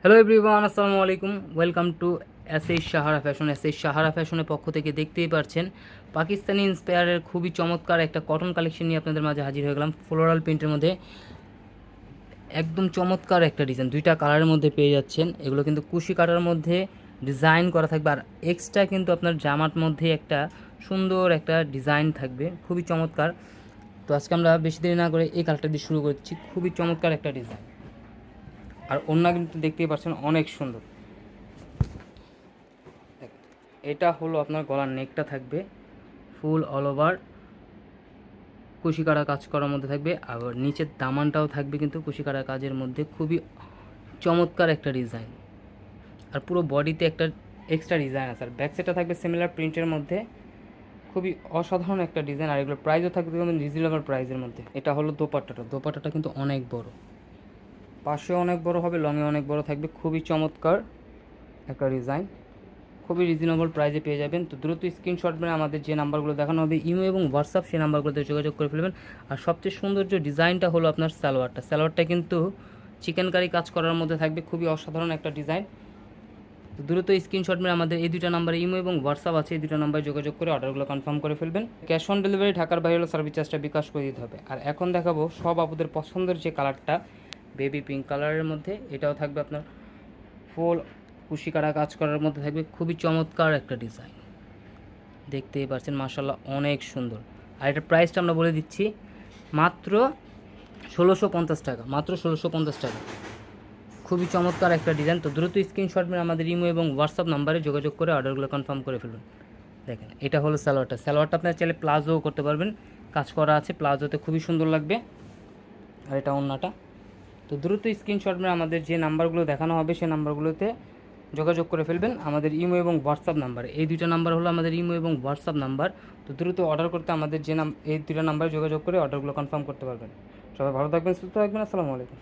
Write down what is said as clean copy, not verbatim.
Hello everyone, আসসালামু আলাইকুম। Welcome to SS Sahara fashion. SS Sahara ফ্যাশনের পক্ষ থেকে দেখতেই পাচ্ছেন পাকিস্তানি ইন্সপায়ারের খুবই চমৎকার একটা কটন কালেকশন নিয়ে আপনাদের মাঝে হাজির হয়ে গেলাম। ফ্লোরাল প্রিন্টের মধ্যে একদম চমৎকার একটা ডিজাইন, দুইটা কালারের মধ্যে পেয়ে যাচ্ছেন। এগুলো কিন্তু কুশি কাটার মধ্যে ডিজাইন করা থাকবে, আর এক্সট্রা কিন্তু আপনার জামার মধ্যে একটা সুন্দর একটা ডিজাইন থাকবে, খুবই চমৎকার। তো আজকে আমরা বেশি দেরি না করে এই কালারটা দিয়ে শুরু করছি। খুবই চমৎকার একটা ডিজাইন, আর ওড়না কিন্তু দেখতেই পাচ্ছেন অনেক সুন্দর। এটা হলো আপনার গলার নেকটা থাকবে ফুল অল ওভার কুশি কাটা কাজ করার মধ্যে থাকবে, আবার নিচের দামানটাও থাকবে কিন্তু কুশি কাটা কাজের মধ্যে, খুবই চমৎকার একটা ডিজাইন। আর পুরো বডিতে একটা এক্সট্রা ডিজাইন আছে, আর ব্যাক সাইডটা থাকবে সিমিলার প্রিন্টের মধ্যে, খুবই অসাধারণ একটা ডিজাইন। আর এগুলোর প্রাইসও থাকবে রিজনেবল প্রাইসের মধ্যে। এটা হলো দোপাট্টাটা কিন্তু অনেক বড়, পাশেও অনেক বড় হবে, লংয়ে অনেক বড় থাকবে, খুবই চমৎকার একটা ডিজাইন, খুবই রিজনেবল প্রাইসে পেয়ে যাবেন। তো দ্রুত স্ক্রিনশট মেরে আমাদের যে নাম্বারগুলো দেখানো হবে ইমো এবং হোয়াটসঅ্যাপ, সেই নাম্বারগুলোতে যোগাযোগ করে ফেলবেন। আর সবচেয়ে সৌন্দর্য ডিজাইনটা হলো আপনার সালোয়ারটা কিন্তু চিকেন কারি কাজ করার মধ্যে থাকবে, খুবই অসাধারণ একটা ডিজাইন। তো দ্রুত স্ক্রিনশট মেরে আমাদের এই দুটো নাম্বারে ইমো এবং হোয়াটসঅ্যাপ আছে, এই দুটো নাম্বারে যোগাযোগ করে অর্ডারগুলো কনফার্ম করে ফেলবেন। ক্যাশ অন ডেলিভারি, ঢাকার বাইরে হলো সার্ভিস চার্জটা বিকাশ করে দিতে হবে। আর এখন দেখাবো সব আপুদের পছন্দের যে কালারটা, বেবি পিঙ্ক কালারের মধ্যে, এটাও থাকবে আপনার ফুল কুশি কাটা কাজ করার মধ্যে থাকবে, খুবই চমৎকার একটা ডিজাইন। দেখতেই পাচ্ছেন মাশাআল্লাহ অনেক সুন্দর। আর এটার প্রাইসটা আমরা বলে দিচ্ছি মাত্র 1650 টাকা, মাত্র 1650 টাকা। খুবই চমৎকার একটা ডিজাইন। তো দ্রুত স্ক্রিনশট মেরে আমাদের ইমো এবং হোয়াটসঅ্যাপ নাম্বারে যোগাযোগ করে অর্ডারগুলো কনফার্ম করে ফেলুন। দেখেন এটা হলো সালোয়ারটা আপনার চাইলে প্লাজোও করতে পারবেন, কাজ করা আছে, প্লাজোতে খুবই সুন্দর লাগবে। আর এটা ওড়নাটা। তো দ্রুত স্ক্রিনশট মেরে আমাদের যে নাম্বারগুলো দেখানো হবে সেই নাম্বারগুলোতে যোগাযোগ করে ফেলবেন, আমাদের ইমো এবং হোয়াটসঅ্যাপ নাম্বার। এই দুইটা নাম্বার হলো আমাদের ইমো এবং হোয়াটসঅ্যাপ নাম্বার। তো দ্রুত অর্ডার করতে আমাদের এই দুইটা নাম্বারে যোগাযোগ করে অর্ডারগুলো কনফার্ম করতে পারবেন। সবাই ভালো থাকবেন, সুস্থ থাকবেন, আসসালামু আলাইকুম।